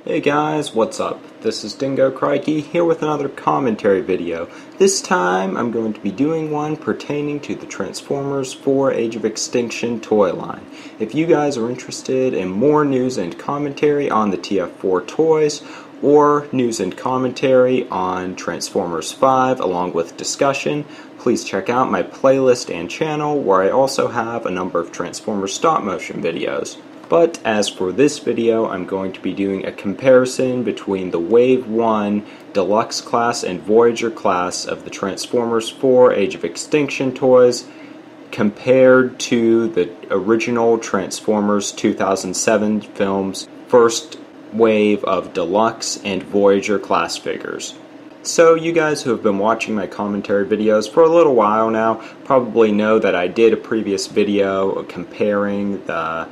Hey guys, what's up? This is Dingo Crikey here with another commentary video. This time I'm going to be doing one pertaining to the Transformers 4 Age of Extinction toy line. If you guys are interested in more news and commentary on the TF4 toys, or news and commentary on Transformers 5 along with discussion, please check out my playlist and channel where I also have a number of Transformers stop motion videos. But as for this video, I'm going to be doing a comparison between the Wave 1 Deluxe class and Voyager class of the Transformers 4 Age of Extinction toys compared to the original Transformers 2007 film's first wave of Deluxe and Voyager class figures. So you guys who have been watching my commentary videos for a little while now probably know that I did a previous video comparing the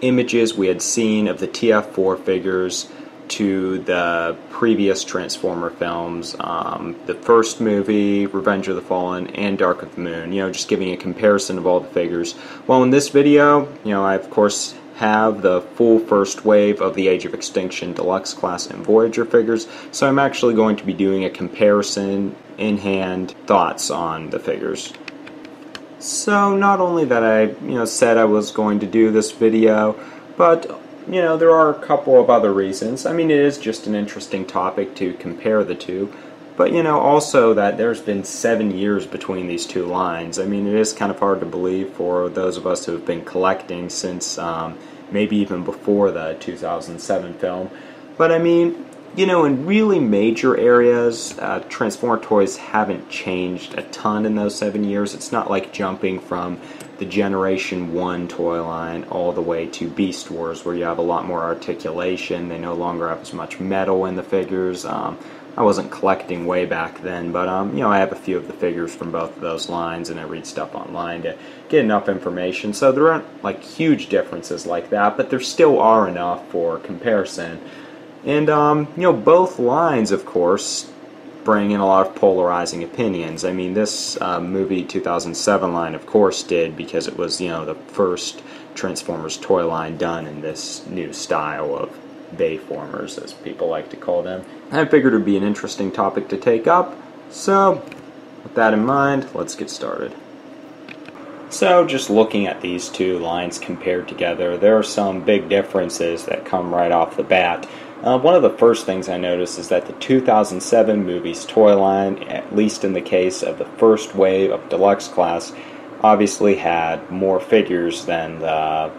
images we had seen of the TF4 figures to the previous Transformer films, the first movie, Revenge of the Fallen, and Dark of the Moon, just giving a comparison of all the figures. Well, in this video, I of course have the full first wave of the Age of Extinction Deluxe class and Voyager figures, so I'm actually going to be doing a comparison in hand thoughts on the figures. So not only that I said I was going to do this video, but there are a couple of other reasons. I mean, it is just an interesting topic to compare the two, but also that there's been 7 years between these two lines. I mean, it is kind of hard to believe for those of us who have been collecting since maybe even before the 2007 film. But I mean, in really major areas, Transformer toys haven't changed a ton in those 7 years. It's not like jumping from the Generation 1 toy line all the way to Beast Wars, where you have a lot more articulation. They no longer have as much metal in the figures. I wasn't collecting way back then, but I have a few of the figures from both of those lines, and I read stuff online to get enough information. So there aren't like huge differences like that, but there still are enough for comparison. And, both lines, of course, bring in a lot of polarizing opinions. I mean, this movie 2007 line, of course, did, because it was, the first Transformers toy line done in this new style of Bayformers, as people like to call them. I figured it would be an interesting topic to take up, so with that in mind, let's get started. So, just looking at these two lines compared together, there are some big differences that come right off the bat. One of the first things I noticed is that the 2007 movie's toy line, at least in the case of the first wave of Deluxe class, obviously had more figures than the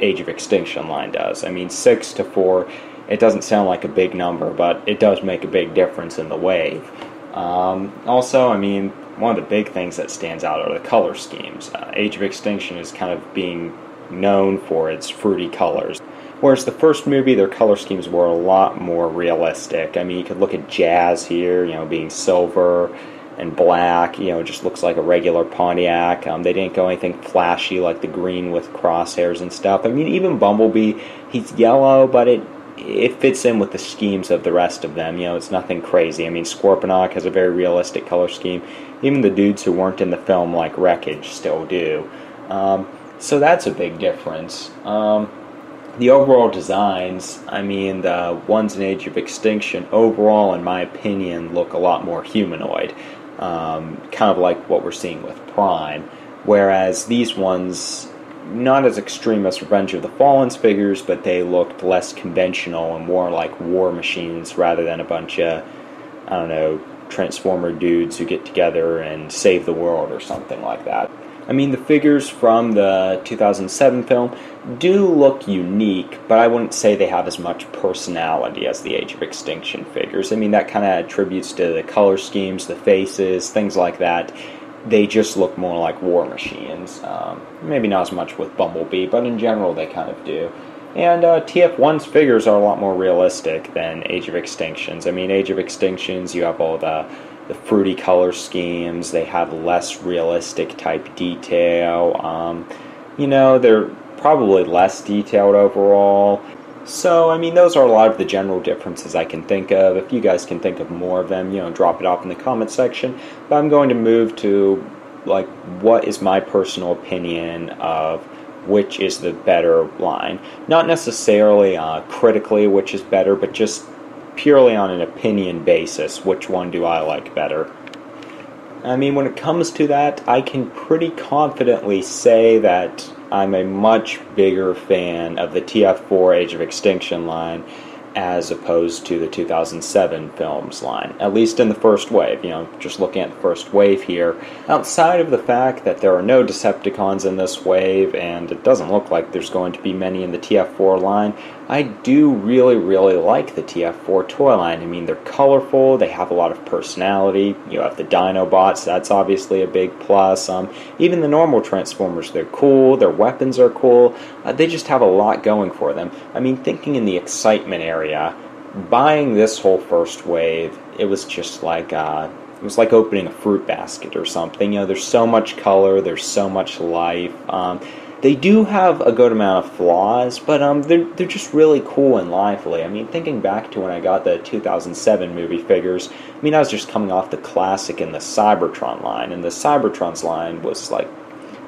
Age of Extinction line does. I mean, 6 to 4, it doesn't sound like a big number, but it does make a big difference in the wave. Also, I mean, one of the big things that stands out are the color schemes. Age of Extinction is kind of being known for its fruity colors. Whereas the first movie, their color schemes were a lot more realistic. I mean, you could look at Jazz here, being silver and black, it just looks like a regular Pontiac. They didn't go anything flashy like the green with crosshairs and stuff. I mean, even Bumblebee, he's yellow, but it fits in with the schemes of the rest of them. It's nothing crazy. I mean, Scorponok has a very realistic color scheme. Even the dudes who weren't in the film, like Wreckage, still do. So that's a big difference. The overall designs, I mean, the ones in Age of Extinction, overall, in my opinion, look a lot more humanoid. Kind of like what we're seeing with Prime. Whereas these ones, not as extreme as Revenge of the Fallen's figures, but they looked less conventional and more like war machines rather than a bunch of, I don't know, Transformer dudes who get together and save the world or something like that. I mean, the figures from the 2007 film do look unique, but I wouldn't say they have as much personality as the Age of Extinction figures. I mean, that kind of attributes to the color schemes, the faces, things like that. They just look more like war machines. Maybe not as much with Bumblebee, but in general they kind of do. And TF1's figures are a lot more realistic than Age of Extinctions. I mean, Age of Extinctions, you have all the fruity color schemes, they have less realistic type detail, they're probably less detailed overall. So, I mean, those are a lot of the general differences I can think of. If you guys can think of more of them, drop it off in the comment section. But I'm going to move to, what is my personal opinion of which is the better line. Not necessarily critically which is better, but just purely on an opinion basis, which one do I like better. I mean, when it comes to that, I can pretty confidently say that I'm a much bigger fan of the TF4 Age of Extinction line as opposed to the 2007 films line, at least in the first wave. Just looking at the first wave here, outside of the fact that there are no Decepticons in this wave, and it doesn't look like there's going to be many in the TF4 line, I do really, really like the TF4 toy line. I mean, they're colorful, they have a lot of personality. You have the Dinobots, that's obviously a big plus. Even the normal Transformers, they're cool, their weapons are cool, they just have a lot going for them. I mean, thinking in the excitement area, buying this whole first wave, it was just like it was like opening a fruit basket or something. There's so much color, there's so much life. They do have a good amount of flaws, but they're just really cool and lively. I mean, thinking back to when I got the 2007 movie figures, I mean, I was just coming off the Classic and the Cybertron line, and the Cybertron's line was like,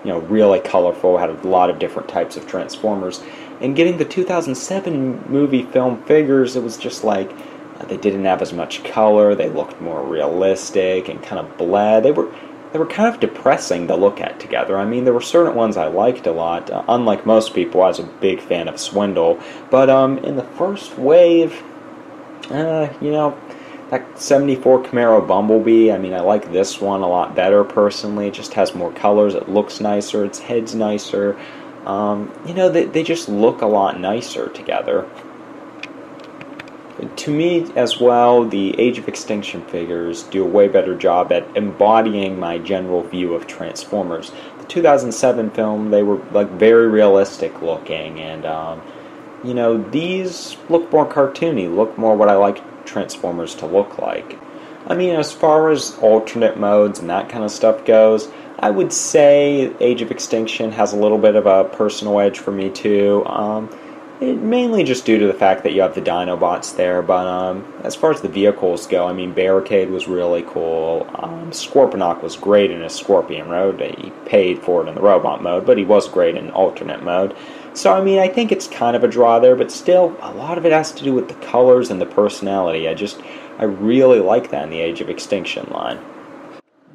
really colorful, had a lot of different types of Transformers. And getting the 2007 movie film figures, it was just like, they didn't have as much color, they looked more realistic and kind of bleh. They were kind of depressing to look at together. I mean, there were certain ones I liked a lot. Unlike most people, I was a big fan of Swindle. But in the first wave, that 74 Camaro Bumblebee, I mean, I like this one a lot better personally. It just has more colors, it looks nicer, its head's nicer. They just look a lot nicer together. To me, as well, the Age of Extinction figures do a way better job at embodying my general view of Transformers. The 2007 film, they were like very realistic looking, and these look more cartoony, look more what I like Transformers to look like. I mean, as far as alternate modes and that kind of stuff goes, I would say Age of Extinction has a little bit of a personal edge for me too. Mainly just due to the fact that you have the Dinobots there, but as far as the vehicles go, I mean, Barricade was really cool. Scorponok was great in his Scorpion mode. He paid for it in the robot mode, but he was great in alternate mode. So, I mean, I think it's kind of a draw there, but still, a lot of it has to do with the colors and the personality. I really like that in the Age of Extinction line.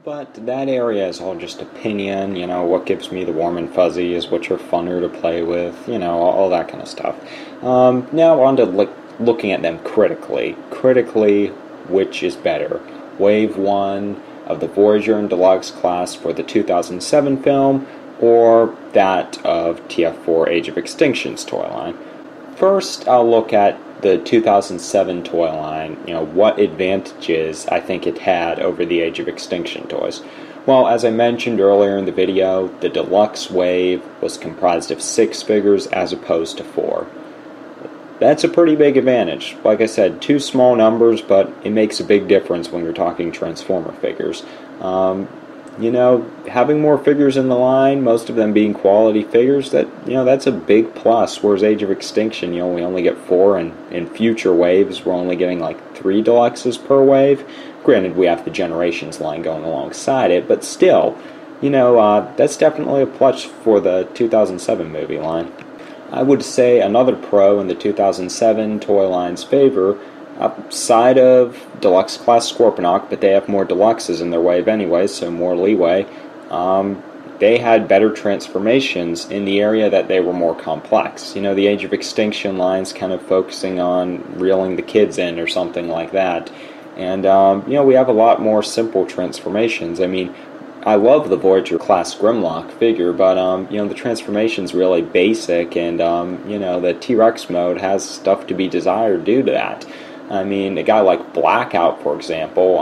But that area is all just opinion, what gives me the warm and fuzzies, which are funner to play with, all that kind of stuff. Now on to looking at them critically. Critically, which is better? Wave 1 of the Voyager and Deluxe class for the 2007 film, or that of TF4 Age of Extinction's toy line? First, I'll look at the 2007 toy line, what advantages I think it had over the Age of Extinction toys. Well, as I mentioned earlier in the video, the Deluxe wave was comprised of 6 figures as opposed to 4. That's a pretty big advantage. Like I said, 2 small numbers, but it makes a big difference when you're talking Transformer figures. Having more figures in the line, most of them being quality figures, that's a big plus, whereas Age of Extinction, we only get 4, and in future waves, we're only getting like 3 Deluxes per wave. Granted, we have the Generations line going alongside it, but still, that's definitely a plus for the 2007 movie line. I would say another pro in the 2007 toy line's favor, outside of Deluxe Class Scorponok, but they have more Deluxes in their wave anyway, so more leeway, they had better transformations in the area that they were more complex. The Age of Extinction line's kind of focusing on reeling the kids in or something like that. And, we have a lot more simple transformations. I mean, I love the Voyager class Grimlock figure, but, the transformation's really basic, and, the T-Rex mode has stuff to be desired due to that. I mean, a guy like Blackout, for example,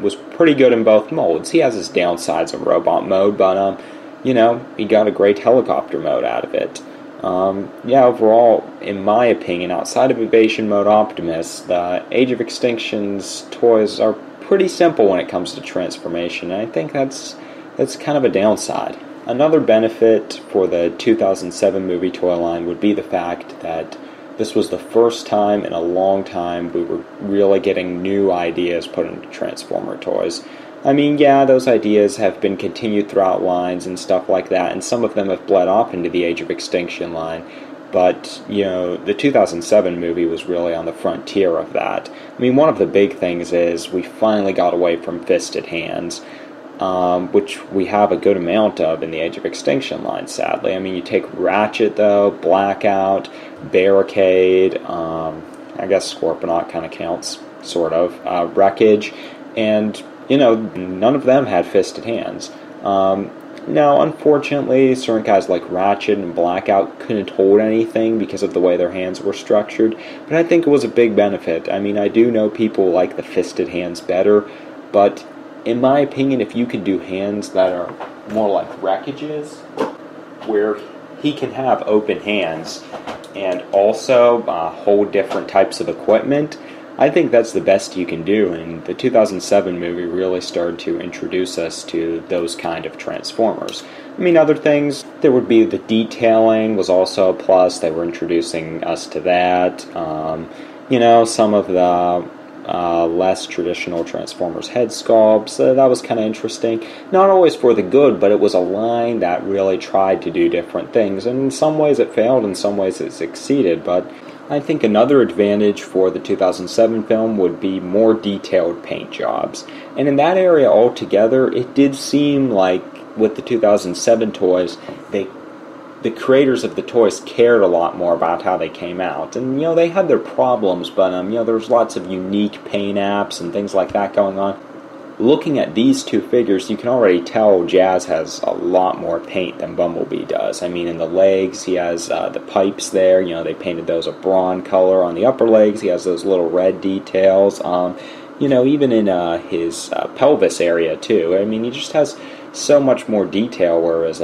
was pretty good in both modes. He has his downsides in robot mode, but, he got a great helicopter mode out of it. Overall, in my opinion, outside of Evasion Mode Optimus, the Age of Extinction's toys are pretty simple when it comes to transformation, and I think that's kind of a downside. Another benefit for the 2007 movie toy line would be the fact that this was the first time in a long time we were really getting new ideas put into Transformer toys. I mean, yeah, those ideas have been continued throughout lines and stuff like that, and some of them have bled off into the Age of Extinction line. But, the 2007 movie was really on the frontier of that. I mean, one of the big things is we finally got away from fisted hands, which we have a good amount of in the Age of Extinction line, sadly. I mean, you take Ratchet, though, Blackout, Barricade, I guess Scorponok kind of counts, sort of, Wreckage, and, none of them had fisted hands. Now, unfortunately, certain guys like Ratchet and Blackout couldn't hold anything because of the way their hands were structured, but I think it was a big benefit. I mean, I do know people like the fisted hands better, but in my opinion, if you could do hands that are more like Wreckage's, where he can have open hands and also hold different types of equipment, I think that's the best you can do, and the 2007 movie really started to introduce us to those kind of Transformers. I mean, other things, there would be the detailing was also a plus. They were introducing us to that. Some of the less traditional Transformers head sculpts, that was kind of interesting. Not always for the good, but it was a line that really tried to do different things, and in some ways it failed, in some ways it succeeded, but I think another advantage for the 2007 film would be more detailed paint jobs. And in that area altogether, it did seem like with the 2007 toys, the creators of the toys cared a lot more about how they came out. And, they had their problems, but, there's lots of unique paint apps and things like that going on. Looking at these two figures, you can already tell Jazz has a lot more paint than Bumblebee does. I mean, in the legs, he has the pipes there. They painted those a brawn color. On the upper legs, he has those little red details. Even in his pelvis area, too. I mean, he just has so much more detail, whereas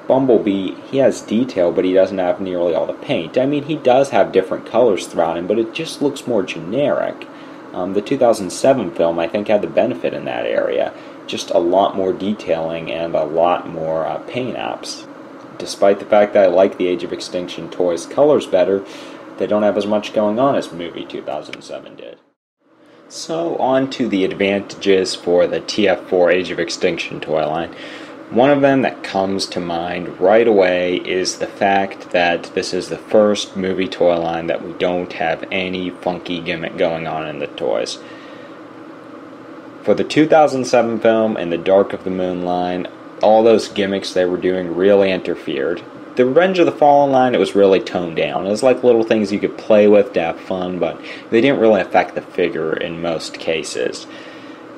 Bumblebee, he has detail, but he doesn't have nearly all the paint. I mean, he does have different colors throughout him, but it just looks more generic. The 2007 film, I think, had the benefit in that area. Just a lot more detailing and a lot more paint apps. Despite the fact that I like the Age of Extinction toys' colors better, they don't have as much going on as movie 2007 did. So, on to the advantages for the TF4 Age of Extinction toy line. One of them that comes to mind right away is the fact that this is the first movie toy line that we don't have any funky gimmick going on in the toys. For the 2007 film and the Dark of the Moon line, all those gimmicks they were doing really interfered. The Revenge of the Fallen line, it was really toned down. It was like little things you could play with to have fun, but they didn't really affect the figure in most cases.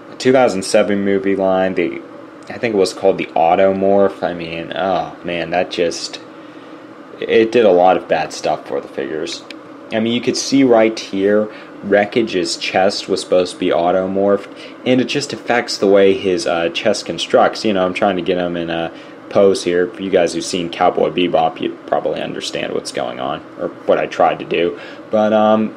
The 2007 movie line, I think it was called the Automorph. I mean, oh man, it did a lot of bad stuff for the figures. I mean, you could see right here, Wreckage's chest was supposed to be automorphed, and it just affects the way his chest constructs. I'm trying to get him in a pose here. For you guys who've seen Cowboy Bebop, you probably understand what's going on, or what I tried to do. But,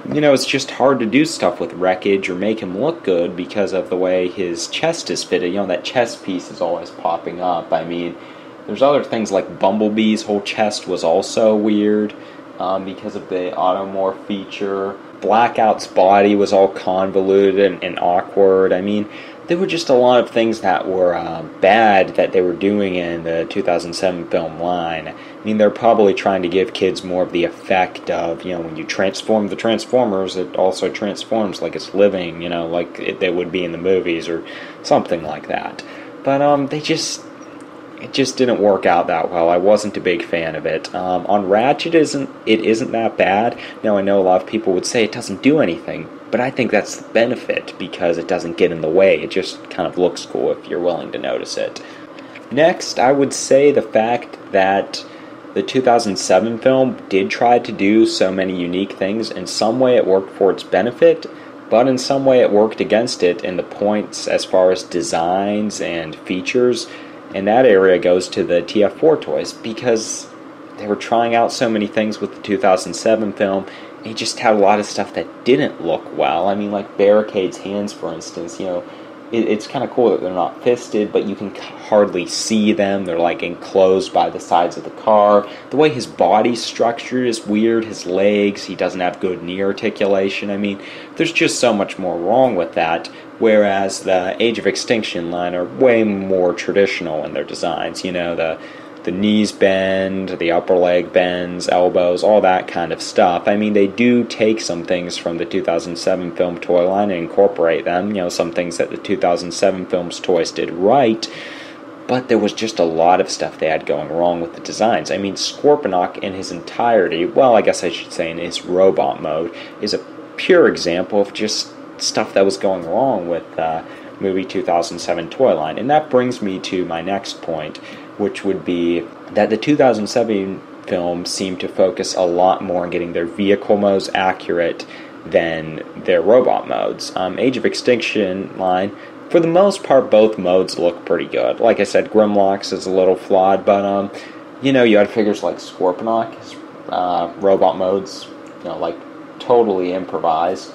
it's just hard to do stuff with Wreckage or make him look good because of the way his chest is fitted. That chest piece is always popping up. I mean, there's other things like Bumblebee's whole chest was also weird because of the automorph feature. Blackout's body was all convoluted and awkward. I mean, there were just a lot of things that were bad that they were doing in the 2007 film line. I mean, they're probably trying to give kids more of the effect of, when you transform the Transformers, it also transforms like it's living, like they would be in the movies or something like that. But it just didn't work out that well. I wasn't a big fan of it. On Ratchet, it isn't that bad. Now, I know a lot of people would say it doesn't do anything, but I think that's the benefit because it doesn't get in the way. It just kind of looks cool if you're willing to notice it. Next, I would say the fact that the 2007 film did try to do so many unique things. In some way, it worked for its benefit, but in some way, it worked against it in the points as far as designs and features. And that area goes to the TF4 toys because they were trying out so many things with the 2007 film. And he just had a lot of stuff that didn't look well. I mean, like Barricade's hands, for instance. it's kind of cool that they're not fisted, but you can hardly see them. They're like enclosed by the sides of the car. The way his body's structured is weird. His legs, he doesn't have good knee articulation. I mean, there's just so much more wrong with that, whereas the Age of Extinction line are way more traditional in their designs. You know, the knees bend, the upper leg bends, elbows, all that kind of stuff. I mean, they do take some things from the 2007 film toy line and incorporate them, you know, some things that the 2007 film's toys did right, but there was just a lot of stuff they had going wrong with the designs. I mean, Scorponok in his entirety, well, I guess I should say in his robot mode, is a pure example of just stuff that was going wrong with movie 2007 toy line. And that brings me to my next point, which would be that the 2007 film seemed to focus a lot more on getting their vehicle modes accurate than their robot modes. Age of Extinction line, for the most part, both modes look pretty good. Like I said, Grimlock's is a little flawed, but you know, you had figures like Scorponok, his robot modes, you know, like totally improvised.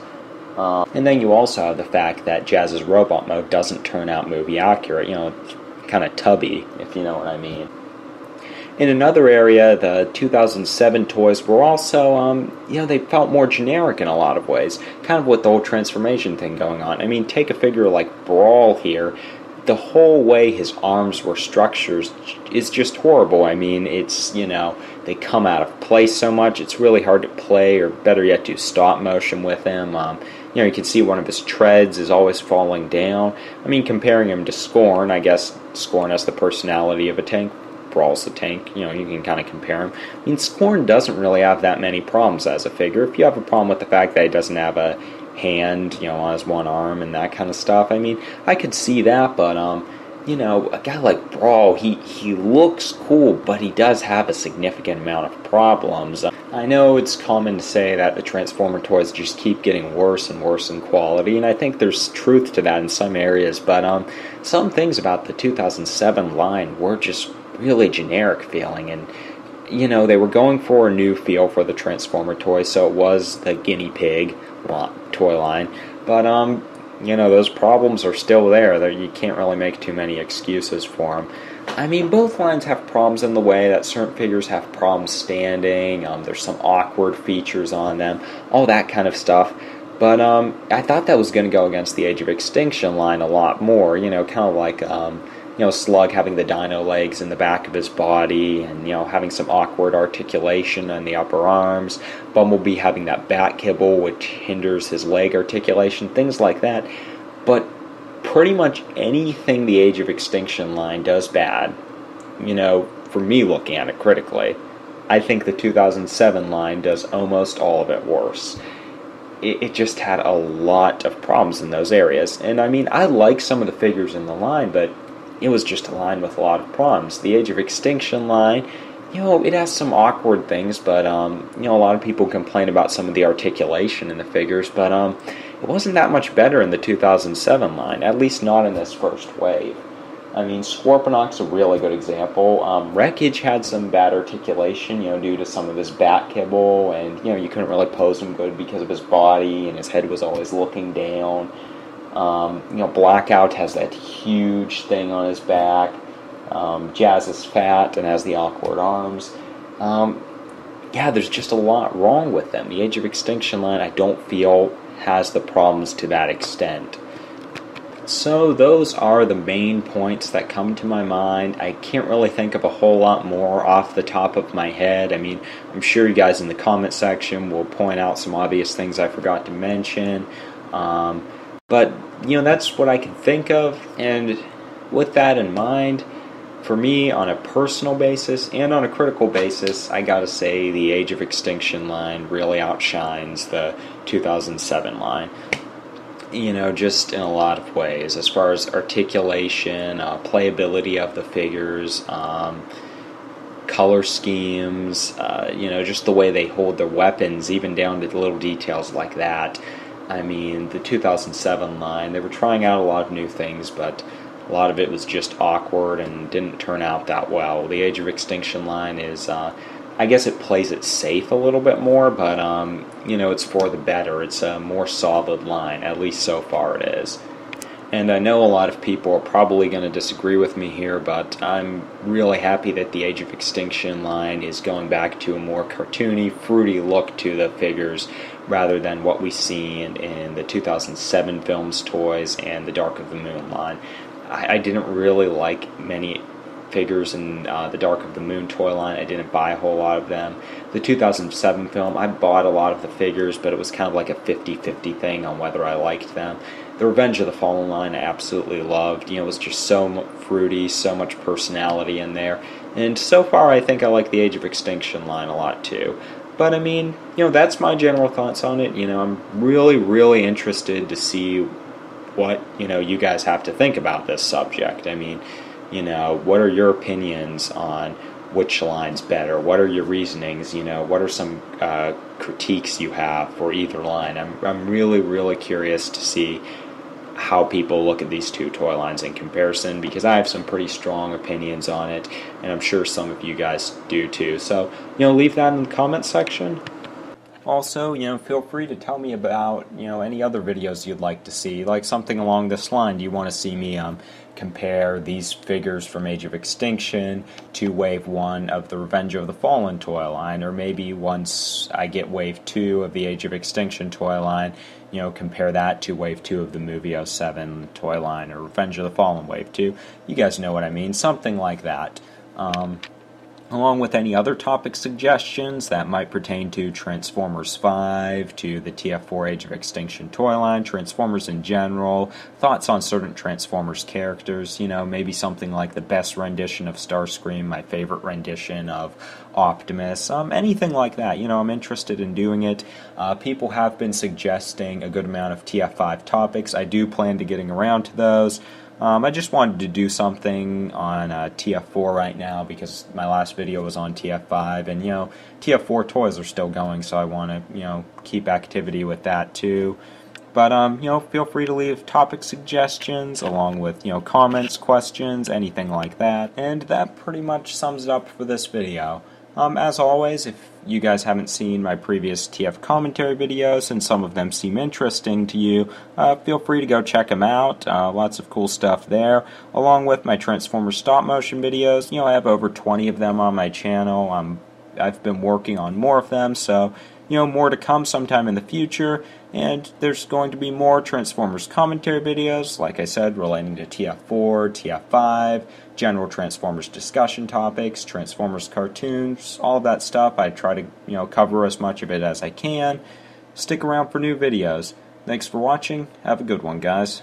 And then you also have the fact that Jazz's robot mode doesn't turn out movie accurate. You know, it's kind of tubby, if you know what I mean. In another area, the 2007 toys were also, you know, they felt more generic in a lot of ways. Kind of with the whole transformation thing going on. I mean, take a figure like Brawl here. The whole way his arms were structured is just horrible. I mean, it's, you know, they come out of place so much, it's really hard to play, or better yet, do stop motion with him. You know, you can see one of his treads is always falling down. I mean, comparing him to Scorn, I guess Scorn has the personality of a tank. Brawl's the tank. You know, you can kind of compare him. I mean, Scorn doesn't really have that many problems as a figure. If you have a problem with the fact that he doesn't have a hand, you know, on his one arm and that kind of stuff, I mean, I could see that, but, you know, a guy like Brawl, he looks cool, but he does have a significant amount of problems. I know it's common to say that the Transformer toys just keep getting worse and worse in quality, and I think there's truth to that in some areas, but some things about the 2007 line were just really generic feeling, and, you know, they were going for a new feel for the Transformer toy, so it was the guinea pig toy line, but, you know, those problems are still there. You can't really make too many excuses for them. I mean, both lines have problems in the way that certain figures have problems standing, there's some awkward features on them, all that kind of stuff. But I thought that was going to go against the Age of Extinction line a lot more, you know, kind of like, you know, Slug having the dino legs in the back of his body, and, you know, having some awkward articulation on the upper arms, Bumblebee having that back kibble which hinders his leg articulation, things like that. But pretty much anything the Age of Extinction line does bad, you know, for me looking at it critically, I think the 2007 line does almost all of it worse. It just had a lot of problems in those areas. And I mean, I like some of the figures in the line, but it was just a line with a lot of problems. The Age of Extinction line, you know, it has some awkward things, but, you know, a lot of people complain about some of the articulation in the figures, but it wasn't that much better in the 2007 line, at least not in this first wave. I mean, Scorponok's a really good example. Wreckage had some bad articulation, you know, due to some of his back kibble, and, you know, you couldn't really pose him good because of his body, and his head was always looking down. You know, Blackout has that huge thing on his back. Jazz is fat and has the awkward arms. Yeah, there's just a lot wrong with them. The Age of Extinction line, I don't feel, has the problems to that extent. So those are the main points that come to my mind. I can't really think of a whole lot more off the top of my head. I mean, I'm sure you guys in the comment section will point out some obvious things I forgot to mention. But, you know, that's what I can think of. And with that in mind, for me, on a personal basis and on a critical basis, I gotta say the Age of Extinction line really outshines the 2007 line. You know, just in a lot of ways, as far as articulation, playability of the figures, color schemes, you know, just the way they hold their weapons, even down to the little details like that. I mean, the 2007 line, they were trying out a lot of new things, but a lot of it was just awkward and didn't turn out that well. The Age of Extinction line is, I guess it plays it safe a little bit more, but, you know, it's for the better. It's a more solid line, at least so far it is. And I know a lot of people are probably going to disagree with me here, but I'm really happy that the Age of Extinction line is going back to a more cartoony, fruity look to the figures rather than what we see in the 2007 films toys and the Dark of the Moon line. I didn't really like many figures in the Dark of the Moon toy line. I didn't buy a whole lot of them. The 2007 film, I bought a lot of the figures, but it was kind of like a 50-50 thing on whether I liked them. The Revenge of the Fallen line I absolutely loved. You know, it was just so fruity, so much personality in there. And so far I think I like the Age of Extinction line a lot too. But I mean, you know, that's my general thoughts on it. You know, I'm really interested to see what, you know, you guys have to think about this subject. I mean, you know, what are your opinions on which line's better? What are your reasonings? You know, what are some critiques you have for either line? I'm really curious to see how people look at these two toy lines in comparison, because I have some pretty strong opinions on it, and I'm sure some of you guys do too. So, you know, leave that in the comment section. Also, you know, feel free to tell me about, you know, any other videos you'd like to see, like something along this line. Do you want to see me compare these figures from Age of Extinction to Wave 1 of the Revenge of the Fallen toy line, or maybe once I get Wave 2 of the Age of Extinction toy line, you know, compare that to Wave 2 of the Movie 07 toy line, or Revenge of the Fallen Wave 2. You guys know what I mean, something like that. Along with any other topic suggestions that might pertain to Transformers 5, to the TF4 Age of Extinction toy line, Transformers in general, thoughts on certain Transformers characters, you know, maybe something like the best rendition of Starscream, my favorite rendition of Optimus, anything like that. You know, I'm interested in doing it. People have been suggesting a good amount of TF5 topics. I do plan to getting around to those. I just wanted to do something on TF4 right now because my last video was on TF5, and, you know, TF4 toys are still going, so I want to, you know, keep activity with that too. But, you know, feel free to leave topic suggestions along with, you know, comments, questions, anything like that. And that pretty much sums it up for this video. As always, if you guys haven't seen my previous TF commentary videos and some of them seem interesting to you, feel free to go check them out. Lots of cool stuff there. Along with my Transformers stop motion videos, you know, I have over 20 of them on my channel. I've been working on more of them, so, you know, more to come sometime in the future. And there's going to be more Transformers commentary videos, like I said, relating to TF4, TF5, general Transformers discussion topics, Transformers cartoons, all of that stuff. I try to, you know, cover as much of it as I can. Stick around for new videos. Thanks for watching. Have a good one, guys.